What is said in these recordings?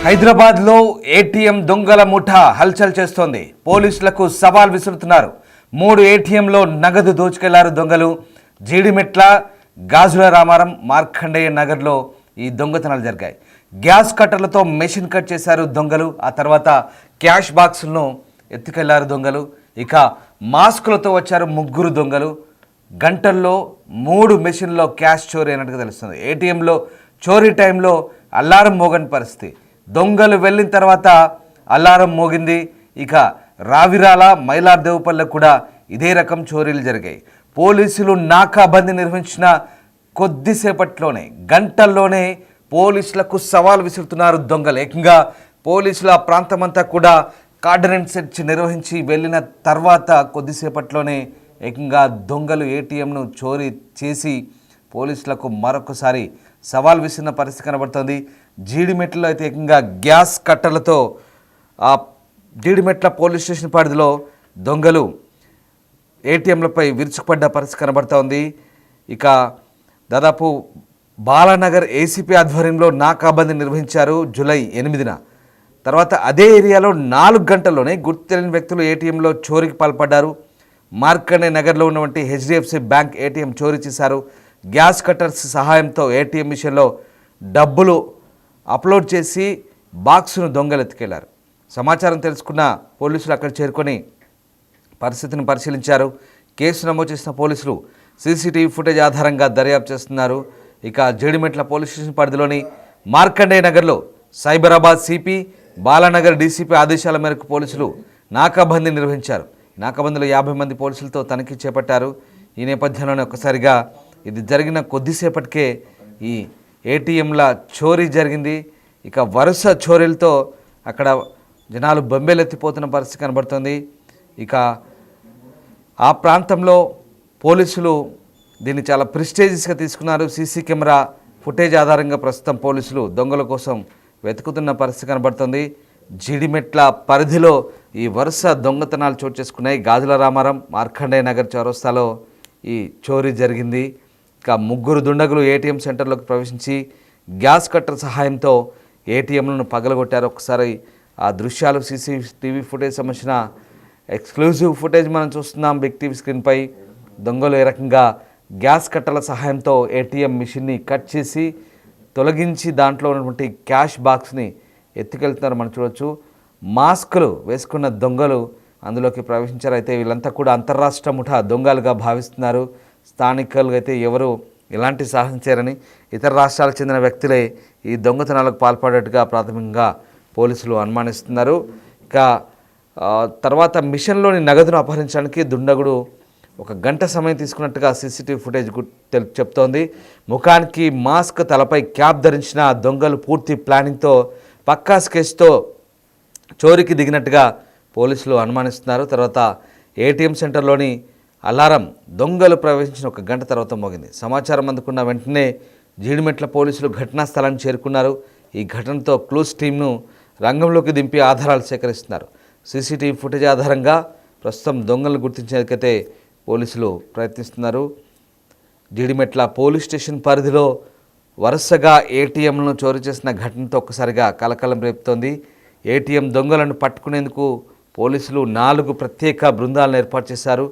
హైదరాబాద్లో ఏటీఎం దొంగల ముఠా హల్చల్ చేస్తోంది. పోలీసులకు సవాల్ విసురుతున్నారు. 3 ఏటీఎంలో నగదు దోచుకెళ్లారు దొంగలు. జీడిమెట్ల, గాజుల రామారం, మార్కండేయ నగర్లో ఈ దొంగతనాలు జరిగాయి. గ్యాస్ కట్టర్లతో మెషిన్ కట్ చేశారు దొంగలు. ఆ తర్వాత క్యాష్ బాక్సులను ఎత్తుకెళ్లారు దొంగలు. ఇక మాస్కులతో వచ్చారు 3 దొంగలు. గంటల్లో 3 మెషిన్లో క్యాష్ చోరీ అయినట్టుగా తెలుస్తుంది. ఏటీఎంలో చోరీ టైంలో అలారం మోగని పరిస్థితి. దొంగలు వెళ్ళిన తర్వాత అలారం మోగింది. ఇక రావిరాల, మైలార్దేవుపల్లె కూడా ఇదే రకం చోరీలు జరిగాయి. పోలీసులు నాకాబందీ నిర్వహించిన కొద్దిసేపట్లోనే, గంటల్లోనే పోలీసులకు సవాల్ విసురుతున్నారు దొంగలు. ఏకంగా పోలీసులు ఆ ప్రాంతమంతా కూడా కార్డనెన్స్ సెర్చ్ నిర్వహించి వెళ్ళిన తర్వాత కొద్దిసేపట్లోనే ఏకంగా దొంగలు ఏటీఎంను చోరీ చేసి పోలీసులకు మరొకసారి సవాల్ విసిరిన పరిస్థితి కనబడుతుంది. జీడిమెట్లలో అయితే ఏకంగా గ్యాస్ కట్టలతో ఆ జీడిమెట్ల పోలీస్ స్టేషన్ పరిధిలో దొంగలు ఏటీఎంలపై విరుచుకుపడ్డ పరిస్థితి కనబడుతోంది. ఇక దాదాపు బాలానగర్ ఏసీపీ ఆధ్వర్యంలో నాకాబందీ నిర్వహించారు జూలై 8న. తర్వాత అదే ఏరియాలో 4 గంటల్లోనే గుర్తు తెలియని వ్యక్తులు ఏటీఎంలో చోరీకి పాల్పడ్డారు. మార్కండే నగర్లో ఉన్నటువంటి హెచ్డిఎఫ్సి బ్యాంక్ ఏటీఎం చోరీ చేశారు. గ్యాస్ కట్టర్స్ సహాయంతో ఏటీఎం మిషన్లో డబ్బులు అప్లోడ్ చేసి బాక్సును దొంగలు ఎత్తుకెళ్లారు. సమాచారం తెలుసుకున్న పోలీసులు అక్కడ చేరుకొని పరిస్థితిని పరిశీలించారు. కేసు నమోదు చేసిన పోలీసులు సీసీటీవీ ఫుటేజ్ ఆధారంగా దర్యాప్తు చేస్తున్నారు. ఇక జీడిమెట్ల పోలీస్ స్టేషన్ పరిధిలోని మార్కండే నగర్లో సైబరాబాద్ సిపి, బాలానగర్ డీసీపీ ఆదేశాల మేరకు పోలీసులు నాకాబందీ నిర్వహించారు. నాకాబందీలో 50 మంది పోలీసులతో తనిఖీ చేపట్టారు. ఈ నేపథ్యంలోనే ఒక్కసారిగా ఇది జరిగిన కొద్దిసేపటికే ఈ ఏటీఎంల చోరీ జరిగింది. ఇక వరుస చోరీలతో అక్కడ జనాలు బొంబేలెత్తిపోతున్న పరిస్థితి కనబడుతుంది. ఇక ఆ ప్రాంతంలో పోలీసులు దీన్ని చాలా ప్రిస్టేజియస్గా తీసుకున్నారు. సీసీ కెమెరా ఫుటేజ్ ఆధారంగా ప్రస్తుతం పోలీసులు దొంగల కోసం వెతుకుతున్న పరిస్థితి కనబడుతుంది. జీడిమెట్ల పరిధిలో ఈ వరుస దొంగతనాలు చోటు చేసుకున్నాయి. గాజుల రామారం, మార్కండేయ నగర్ చౌరస్తాలో ఈ చోరీ జరిగింది. ఇక 3 దుండగులు ఏటీఎం సెంటర్లోకి ప్రవేశించి గ్యాస్ కట్టర్ సహాయంతో ఏటీఎంలను పగలగొట్టారు. ఒకసారి ఆ దృశ్యాలు సీసీటీవీ ఫుటేజ్ సంబంధించిన ఎక్స్క్లూజివ్ ఫుటేజ్ మనం చూస్తున్నాం బిగ్ టీవీ స్క్రీన్పై. దొంగలు ఏ రకంగా గ్యాస్ కట్టర్ల సహాయంతో ఏటీఎం మిషన్ని కట్ చేసి తొలగించి దాంట్లో ఉన్నటువంటి క్యాష్ బాక్స్ని ఎత్తుకెళ్తున్నారు మనం చూడవచ్చు. మాస్కులు వేసుకున్న దొంగలు అందులోకి ప్రవేశించారు. అయితే వీళ్ళంతా కూడా అంతర్రాష్ట్ర ముఠా దొంగలుగా భావిస్తున్నారు. స్థానికులుగా అయితే ఎవరు ఎలాంటి సాహసం చేయరని, ఇతర రాష్ట్రాలకు చెందిన వ్యక్తులే ఈ దొంగతనాలకు పాల్పడేట్టుగా ప్రాథమికంగా పోలీసులు అనుమానిస్తున్నారు. ఇక తర్వాత మిషన్లోని నగదును అపహరించడానికి దుండగుడు 1 గంట సమయం తీసుకున్నట్టుగా సీసీటీవీ ఫుటేజ్ చెప్తోంది. ముఖానికి మాస్క్, తలపై క్యాప్ ధరించిన దొంగలు పూర్తి ప్లానింగ్తో పక్కా స్కెచ్తో చోరీకి దిగినట్టుగా పోలీసులు అనుమానిస్తున్నారు. తర్వాత ఏటీఎం సెంటర్లోని అలారం దొంగలు ప్రవేశించిన 1 గంట తర్వాత మోగింది. సమాచారం అందుకున్న వెంటనే జీడిమెట్ల పోలీసులు ఘటనా స్థలాన్ని చేరుకున్నారు. ఈ ఘటనతో క్లూస్ టీంను రంగంలోకి దింపి ఆధారాలు సేకరిస్తున్నారు. సీసీటీవీ ఫుటేజ్ ఆధారంగా ప్రస్తుతం దొంగలను గుర్తించేందుకైతే పోలీసులు ప్రయత్నిస్తున్నారు. జీడిమెట్ల పోలీస్ స్టేషన్ పరిధిలో వరుసగా ఏటీఎంలను చోరీ చేసిన ఘటనతో ఒక్కసారిగా కలకలం రేపుతోంది. ఏటీఎం దొంగలను పట్టుకునేందుకు పోలీసులు 4 ప్రత్యేక బృందాలను ఏర్పాటు చేశారు.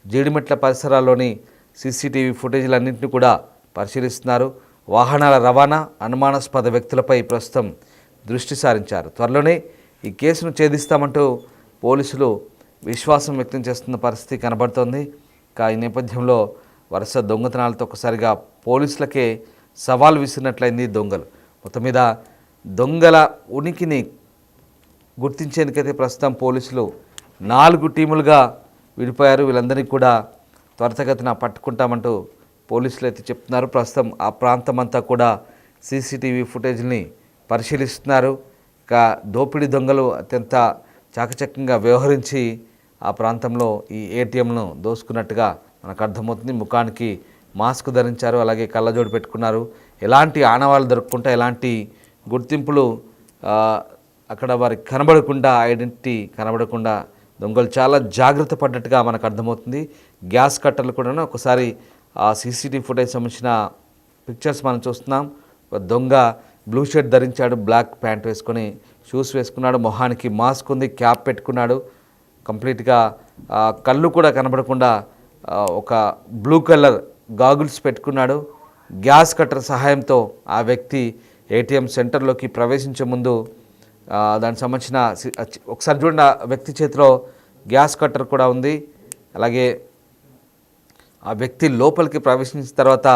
జీడిమెట్ల పరిసరాల్లోని సీసీటీవీ ఫుటేజీలన్నింటినీ కూడా పరిశీలిస్తున్నారు. వాహనాల రవాణా, అనుమానాస్పద వ్యక్తులపై ప్రస్తుతం దృష్టి సారించారు. త్వరలోనే ఈ కేసును ఛేదిస్తామంటూ పోలీసులు విశ్వాసం వ్యక్తం చేస్తున్న పరిస్థితి కనబడుతోంది. ఈ నేపథ్యంలో వరుస దొంగతనాలతో ఒకసారిగా పోలీసులకే సవాల్ విసిరినట్లయింది దొంగలు. మొత్తం మీద దొంగల ఉనికిని గుర్తించేందుకైతే ప్రస్తుతం పోలీసులు 4 టీములుగా విడిపోయారు. వీళ్ళందరినీ కూడా త్వరితగతిన పట్టుకుంటామంటూ పోలీసులు అయితే చెప్తున్నారు. ప్రస్తుతం ఆ ప్రాంతం అంతా కూడా సీసీటీవీ ఫుటేజ్ని పరిశీలిస్తున్నారు. ఇక దోపిడీ దొంగలు అత్యంత చాకచక్యంగా వ్యవహరించి ఆ ప్రాంతంలో ఈ ఏటీఎంను దోసుకున్నట్టుగా మనకు అర్థమవుతుంది. ముఖానికి మాస్క్ ధరించారు, అలాగే కళ్ళజోడు పెట్టుకున్నారు. ఎలాంటి ఆనవాళ్ళు దొరకకుండా, ఎలాంటి గుర్తింపులు అక్కడ వారికి కనబడకుండా, ఐడెంటిటీ కనబడకుండా దొంగలు చాలా జాగ్రత్త పడ్డట్టుగా మనకు అర్థమవుతుంది. గ్యాస్ కట్టర్లు కూడా ఒకసారి ఆ సీసీటీవీ ఫుటేజ్ సంబంధించిన పిక్చర్స్ మనం చూస్తున్నాం. దొంగ బ్లూ షర్ట్ ధరించాడు, బ్లాక్ ప్యాంట్ వేసుకొని షూస్ వేసుకున్నాడు, మొహానికి మాస్క్ ఉంది, క్యాప్ పెట్టుకున్నాడు. కంప్లీట్గా కళ్ళు కూడా కనబడకుండా ఒక బ్లూ కలర్ గాగుల్స్ పెట్టుకున్నాడు. గ్యాస్ కట్టర్ సహాయంతో ఆ వ్యక్తి ఏటీఎం సెంటర్లోకి ప్రవేశించే ముందు దానికి సంబంధించిన ఒకసారి చూడండి, ఆ వ్యక్తి చేతిలో గ్యాస్ కట్టర్ కూడా ఉంది. అలాగే ఆ వ్యక్తి లోపలికి ప్రవేశించిన తర్వాత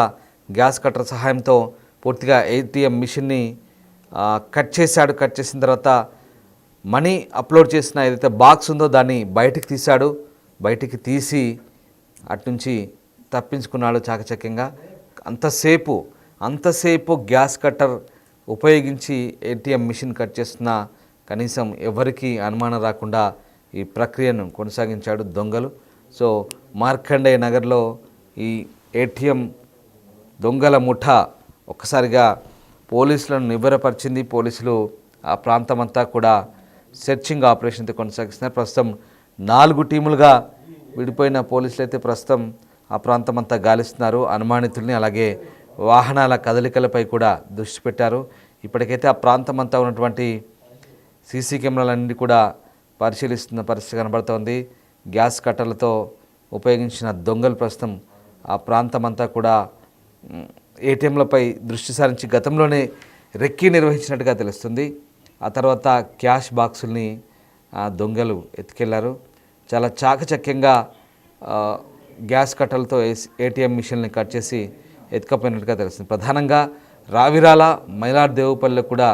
గ్యాస్ కట్టర్ సహాయంతో పూర్తిగా ఏటీఎం మిషన్ని కట్ చేశాడు. కట్ చేసిన తర్వాత మనీ అప్లోడ్ చేసిన ఏదైతే బాక్స్ ఉందో దాన్ని బయటికి తీశాడు. బయటికి తీసి అట్నుంచి తప్పించుకున్నాడు చాకచక్యంగా. అంతసేపు గ్యాస్ కట్టర్ ఉపయోగించి ఏటీఎం మిషన్ కట్ చేస్తున్న కనీసం ఎవరికి అనుమానం రాకుండా ఈ ప్రక్రియను కొనసాగించాడు దొంగలు. సో మార్కండేయ నగర్లో ఈ ఏటీఎం దొంగల ముఠా ఒక్కసారిగా పోలీసులను నివ్వెరపరిచింది. పోలీసులు ఆ ప్రాంతమంతా కూడా సెర్చింగ్ ఆపరేషన్తో కొనసాగిస్తున్నారు. ప్రస్తుతం 4 టీములుగా విడిపోయిన పోలీసులు అయితే ప్రస్తుతం ఆ ప్రాంతమంతా గాలిస్తున్నారు. అనుమానితుల్ని అలాగే వాహనాల కదలికలపై కూడా దృష్టి పెట్టారు. ఇప్పటికైతే ఆ ప్రాంతమంతా ఉన్నటువంటి సీసీ కెమెరాలన్నీ కూడా పరిశీలిస్తున్న పరిస్థితి కనబడుతోంది. గ్యాస్ కట్టర్లతో ఉపయోగించిన దొంగలు ప్రస్తుతం ఆ ప్రాంతమంతా కూడా ఏటీఎంలపై దృష్టి సారించి గతంలోనే రెక్కీ నిర్వహించినట్టుగా తెలుస్తుంది. ఆ తర్వాత క్యాష్ బాక్సుల్ని దొంగలు ఎత్తుకెళ్లారు. చాలా చాకచక్యంగా గ్యాస్ కట్టలతో ఏటీఎం మిషన్ని కట్ చేసి ఎత్తుకపోయినట్టుగా తెలుస్తుంది. ప్రధానంగా రావిరాల, మైలార్దేవుపల్లిలో కూడా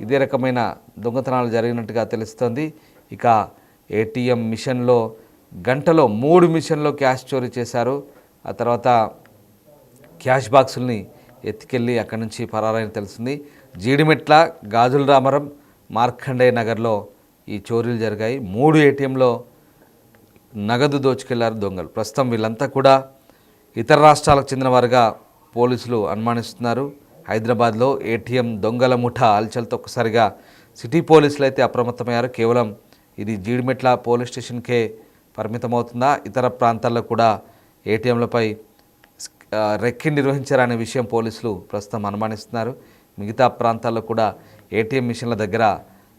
ఇదే రకమైన దొంగతనాలు జరిగినట్టుగా తెలుస్తోంది. ఇక ఏటీఎం మిషన్లో గంటలో 3 మిషన్లో క్యాష్ చోరీ చేశారు. ఆ తర్వాత క్యాష్ బాక్సుల్ని ఎత్తుకెళ్ళి అక్కడి నుంచి పరారైన తెలుస్తుంది. జీడిమెట్ల, గాజుల రామరం, మార్కండేయ నగర్లో ఈ చోరీలు జరిగాయి. 3 ఏటీఎంలో నగదు దోచుకెళ్లారు దొంగలు. ప్రస్తుతం వీళ్ళంతా కూడా ఇతర రాష్ట్రాలకు చెందిన వారుగా పోలీసులు అనుమానిస్తున్నారు. హైదరాబాద్లో ఏటీఎం దొంగల ముఠా అల్చల్తో ఒక్కసారిగా సిటీ పోలీసులు అయితే అప్రమత్తమయ్యారు. కేవలం ఇది జీడిమెట్ల పోలీస్ స్టేషన్కే పరిమితమవుతుందా, ఇతర ప్రాంతాల్లో కూడా ఏటీఎంలపై రెక్కీ నిర్వహించారనే విషయం పోలీసులు ప్రస్తుతం అనుమానిస్తున్నారు. మిగతా ప్రాంతాల్లో కూడా ఏటీఎం మిషన్ల దగ్గర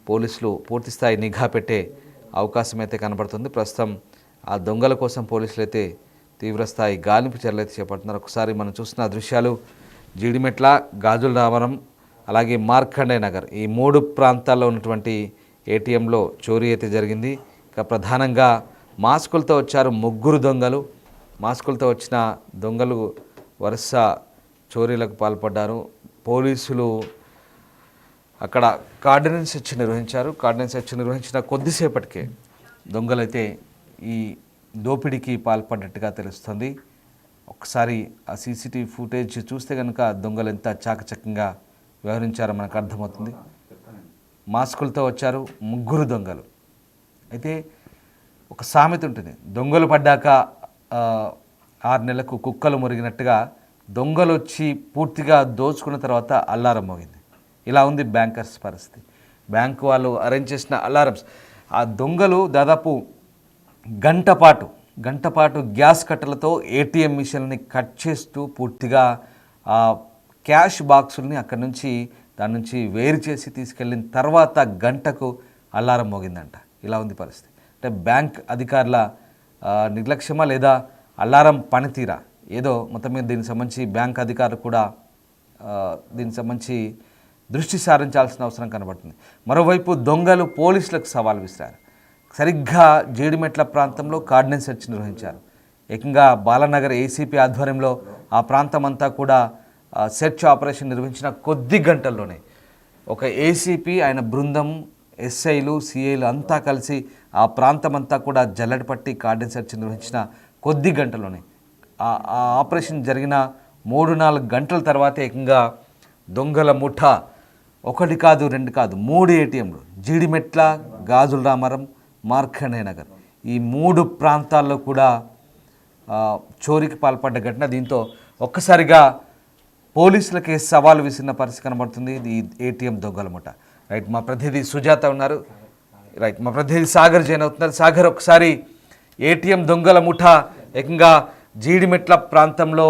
పోలీసులు పూర్తిస్థాయి నిఘా పెట్టే అవకాశం అయితే కనబడుతుంది. ప్రస్తుతం ఆ దొంగల కోసం పోలీసులు అయితే తీవ్రస్థాయి గాలింపు చర్యలు అయితే చేపడుతున్నారు. ఒకసారి మనం చూస్తున్న దృశ్యాలు జీడిమెట్ల, గాజుల రామరం అలాగే మార్కండేయ నగర్ ఈ 3 ప్రాంతాల్లో ఉన్నటువంటి ఏటీఎంలో చోరీ అయితే జరిగింది. ఇక ప్రధానంగా మాస్కులతో వచ్చారు 3 దొంగలు. మాస్కులతో వచ్చిన దొంగలు వరుస చోరీలకు పాల్పడ్డారు. పోలీసులు అక్కడ కార్డినెన్స్ సెర్చ్ నిర్వహించారు. కార్డినెన్స్ సెర్చ్ నిర్వహించిన కొద్దిసేపటికే దొంగలైతే ఈ దోపిడీకి పాల్పడ్డట్టుగా తెలుస్తుంది. ఒకసారి ఆ సీసీటీవీ ఫుటేజ్ చూస్తే కనుక దొంగలు ఎంత చాకచక్యంగా వ్యవహరించారో మనకు అర్థమవుతుంది. మాస్కులతో వచ్చారు 3 దొంగలు. అయితే ఒక సామెత ఉంటుంది, దొంగలు పడ్డాక 6 నెలలకు కుక్కలు మురిగినట్టుగా దొంగలు వచ్చి పూర్తిగా దోచుకున్న తర్వాత అల్లారం మోగింది. ఇలా ఉంది బ్యాంకర్స్ పరిస్థితి. బ్యాంకు వాళ్ళు అరేంజ్ చేసిన అలారమ్స్, ఆ దొంగలు దాదాపు గంట పాటు గ్యాస్ కట్టలతో ఏటీఎం మిషన్ని కట్ చేస్తూ పూర్తిగా క్యాష్ బాక్సుల్ని అక్కడి నుంచి దాని నుంచి వేరు చేసి తీసుకెళ్ళిన తర్వాత గంటకు అలారం మోగిందంట. ఇలా ఉంది పరిస్థితి. అంటే బ్యాంక్ అధికారుల నిర్లక్ష్యమా లేదా అలారం పనితీరా, ఏదో మొత్తం మీద దీనికి సంబంధించి బ్యాంక్ అధికారులు కూడా దీనికి సంబంధించి దృష్టి సారించాల్సిన అవసరం కనబడుతుంది. మరోవైపు దొంగలు పోలీసులకు సవాల్ విసిరారు. సరిగ్గా జీడిమెట్ల ప్రాంతంలో కార్డినెన్స్ సెర్చ్ నిర్వహించారు. ఏకంగా బాలానగర్ ఏసీపీ ఆధ్వర్యంలో ఆ ప్రాంతం అంతా కూడా సెర్చ్ ఆపరేషన్ నిర్వహించిన కొద్ది గంటల్లోనే ఒక ఏసీపీ, ఆయన బృందం, ఎస్ఐలు, సిఐలు అంతా కలిసి ఆ ప్రాంతం అంతా కూడా జల్లెడ పట్టి కార్డినెన్స్ సెర్చ్ నిర్వహించిన కొద్ది గంటల్లోనే ఆ ఆపరేషన్ జరిగిన 3-4 గంటల తర్వాత ఏకంగా దొంగల ముఠా 1 కాదు 2 కాదు 3 ఏటీఎంలు జీడిమెట్ల, గాజుల రామరం, మార్కండేయ నగర్ ఈ 3 ప్రాంతాల్లో కూడా చోరీకి పాల్పడ్డ ఘటన. దీంతో ఒక్కసారిగా పోలీసులకే సవాలు విసిరిన పరిస్థితి కనబడుతుంది ఇది ఏటీఎం దొంగల ముఠ. రైట్, మా ప్రతినిధి సుజాత ఉన్నారు. రైట్, మా ప్రతినిధి సాగర్ జైన్ అవుతున్నారు. సాగర్, ఒకసారి ఏటీఎం దొంగల ముఠ ఏకంగా జీడిమెట్ల ప్రాంతంలో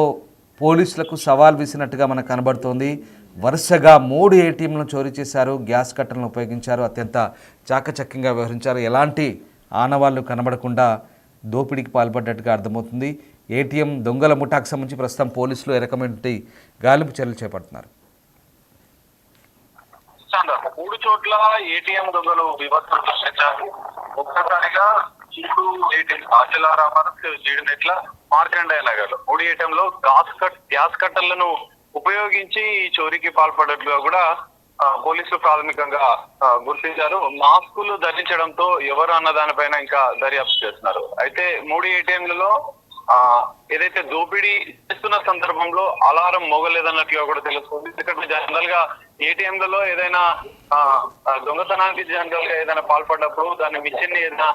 పోలీసులకు సవాల్ విసినట్టుగా మనకు కనబడుతోంది. వరుసగా 3 ఏటీఎంలను చోరీ చేశారు. గ్యాస్ కట్టలను ఉపయోగించారు. అత్యంత చాకచక్యంగా వ్యవహరించారు. ఎలాంటి ఆనవాళ్లు కనబడకుండా దోపిడీకి పాల్పడ్డట్టుగా అర్థమవుతుంది. ఏటీఎం దొంగల ముఠాకు సంబంధించి ప్రస్తుతం పోలీసులు ఏ రకమైన గాలింపు చర్యలు చేపడుతున్నారు. 3 చోట్ల ఏటీఎం దొంగలు వివత్సం సృష్టించారు. ఒక్కసారిగా చిత్తూ ఏటీఎం ఆచలారామారం, జీడిమెట్ల, మార్కండేయ నగర్ 3 ఏటీఎంలో గ్యాస్ కట్టలను ఉపయోగించి ఈ చోరీకి పాల్పడట్లుగా కూడా పోలీసులు ప్రాథమికంగా గుర్తించారు. మాస్కులు ధరించడంతో ఎవరు అన్న దానిపైన ఇంకా దర్యాప్తు చేస్తున్నారు. అయితే 3 ఏటీఎంలలో ఏదైతే దోపిడీ చేస్తున్న సందర్భంలో అలారం మోగలేదన్నట్లుగా కూడా తెలుస్తుంది. ఎందుకంటే జనరల్ గా ఏటీఎంలలో ఏదైనా దొంగతనానికి జనరల్ గా ఏదైనా పాల్పడ్డప్పుడు దాన్ని మిషన్ ఏదైనా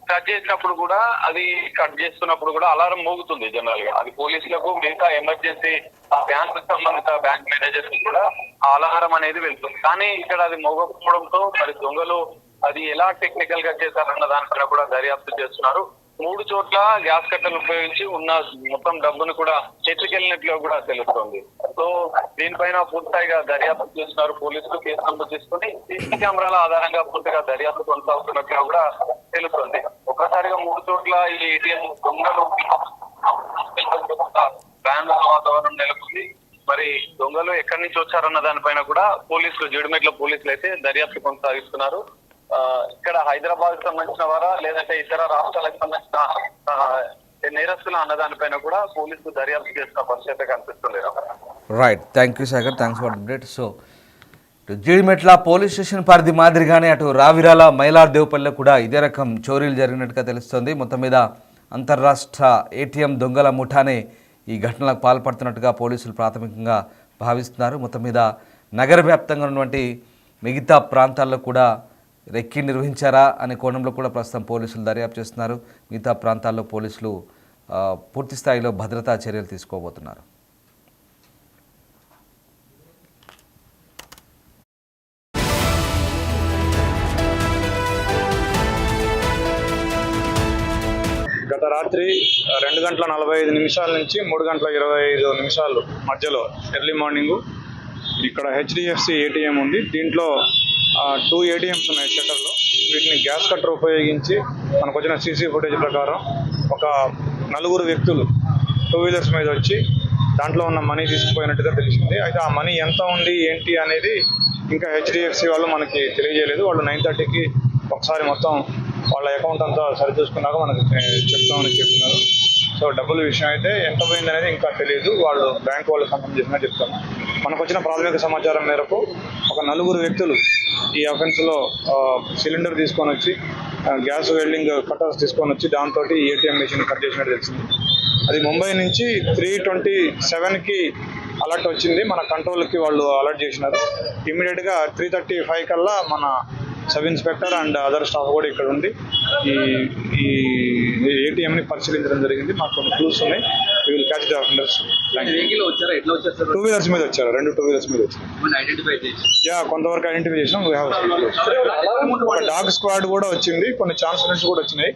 కట్ చేసినప్పుడు కూడా అది కట్ చేస్తున్నప్పుడు కూడా అలారం మోగుతుంది జనరల్ గా. అది పోలీసులకు మిగతా ఎమర్జెన్సీ బ్యాంక్ సంబంధిత బ్యాంక్ మేనేజర్స్ కూడా ఆ అలారం అనేది వెళ్తుంది. కానీ ఇక్కడ అది మోగకపోవడంతో మరి దొంగలు అది ఎలా టెక్నికల్ గా చేశారన్న దానిపైన కూడా దర్యాప్తు చేస్తున్నారు. 3 చోట్ల గ్యాస్ కట్టలు ఉపయోగించి ఉన్న మొత్తం డబ్బును కూడా ఎత్తుకెళ్ళినట్లుగా కూడా తెలుస్తోంది. సో దీనిపైన పూర్తిగా దర్యాప్తు చేస్తున్నారు పోలీసులు. కేసు నమోదు చేసుకుని సీసీ కెమెరాల ఆధారంగా పూర్తిగా దర్యాప్తు కొనసాగుతున్నట్లుగా కూడా తెలుస్తోంది. ఒక్కసారిగా 3 చోట్ల ఈ ఏటీఎం దొంగలు వాతావరణం నెలకొంది. మరి దొంగలు ఎక్కడి నుంచి వచ్చారన్న దానిపైన కూడా పోలీసులు, జీడిమెట్ల పోలీసులు అయితే దర్యాప్తు కొనసాగిస్తున్నారు. ఇక్కడ హైదరాబాద్ కు సంబంధించిన వారా లేదంటే ఇతర రాష్ట్రాలకు సంబంధించిన నేరస్తుల అన్నదానిపైన కూడా పోలీసులు దర్యాప్తు చేస్తున్న పరిస్థితి కనిపిస్తుంది. Right, thank you Sagar, thanks for update. So Jeedimetla police station పరిధి మాదిరిగానే అటు రావిరాల, మైలార్దేవపల్లిలో కూడా ఇదే రకం చోరీలు జరిగినట్టుగా తెలుస్తోంది. మొత్తం మీద అంతర్రాష్ట్ర ఏటీఎం దొంగల ముఠానే ఈ ఘటనలకు పాల్పడుతున్నట్టుగా పోలీసులు ప్రాథమికంగా భావిస్తున్నారు. మొత్తం మీద నగర వ్యాప్తంగా ఉన్నటువంటి మిగతా ప్రాంతాల్లో కూడా రెక్కి నిర్వహించారా అనే కోణంలో కూడా ప్రస్తుతం పోలీసులు దర్యాప్తు చేస్తున్నారు. మిగతా ప్రాంతాల్లో పోలీసులు పూర్తి స్థాయిలో భద్రతా చర్యలు తీసుకోబోతున్నారు. గత రాత్రి 2:45 నుంచి 3:25 మధ్యలో ఎర్లీ మార్నింగ్ ఇక్కడ హెచ్డిఎఫ్సి ఏటీఎం ఉంది. దీంట్లో 2 ఏటీఎంస్ ఉన్నాయి షట్టర్లో. వీటిని గ్యాస్ కట్టర్ ఉపయోగించి మనకు వచ్చిన సీసీ ఫుటేజ్ ప్రకారం ఒక 4 వ్యక్తులు 2 వీలర్స్ మీద వచ్చి దాంట్లో ఉన్న మనీ తీసుకుపోయినట్టుగా తెలిసింది. అయితే ఆ మనీ ఎంత ఉంది ఏంటి అనేది ఇంకా హెచ్డిఎఫ్సి వాళ్ళు మనకి తెలియజేయలేదు. వాళ్ళు 9:30కి ఒకసారి మొత్తం వాళ్ళ అకౌంట్ అంతా సరిచూసుకున్నాక మనకు చెప్తామని చెప్తున్నారు. సో డబ్బుల విషయం అయితే ఎంత పోయింది అనేది ఇంకా తెలియదు. వాళ్ళు బ్యాంక్ వాళ్ళు కన్ఫర్మ్ చేసినా చెప్తాను. మనకు వచ్చిన ప్రాథమిక సమాచారం మేరకు ఒక 4 వ్యక్తులు ఈ అఫెన్స్లో సిలిండర్ తీసుకొని వచ్చి గ్యాస్ వెల్డింగ్ కటర్స్ తీసుకొని వచ్చి దాంతో ఈ ఏటీఎం మెషిన్ కట్ చేసినట్టు తెలిసింది. అది ముంబై నుంచి 3:27కి అలర్ట్ వచ్చింది. మన కంట్రోల్కి వాళ్ళు అలర్ట్ చేసినారు. ఇమ్మీడియట్గా 3:35 కల్లా మన sub inspector and other staff కూడా ఇక్కడ ఉండి ఈ ఏటీఎంని పరిశీలించడం జరిగింది. మాకు కొన్ని క్లూస్ ఉన్నాయి. We will catch the offenders. 2 wheelers మీద వచ్చారు. 2 2 వీలర్స్ మీద వచ్చారు. కొంతవరకు ఐడెంటిఫై చేసినాం. ఒక డాగ్ స్క్వాడ్ కూడా వచ్చింది. కొన్ని ఛాన్స్ కూడా వచ్చినాయి.